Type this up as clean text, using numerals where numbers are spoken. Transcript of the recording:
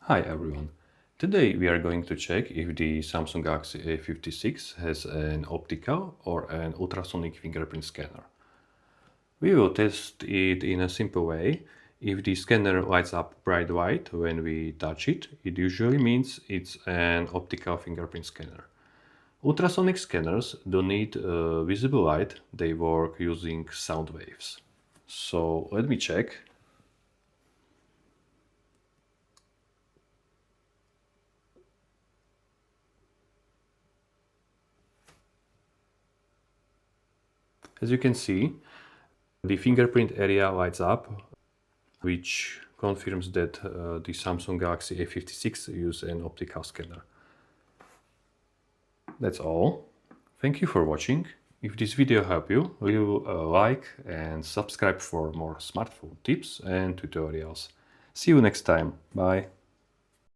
Hi everyone. Today we are going to check if the Samsung Galaxy A56 has an optical or an ultrasonic fingerprint scanner. We will test it in a simple way. If the scanner lights up bright white when we touch it, it usually means it's an optical fingerprint scanner. Ultrasonic scanners don't need visible light, they work using sound waves. So let me check. As you can see, the fingerprint area lights up, which confirms that the Samsung Galaxy A56 uses an optical scanner. That's all. Thank you for watching. If this video helped you, leave a like and subscribe for more smartphone tips and tutorials. See you next time. Bye.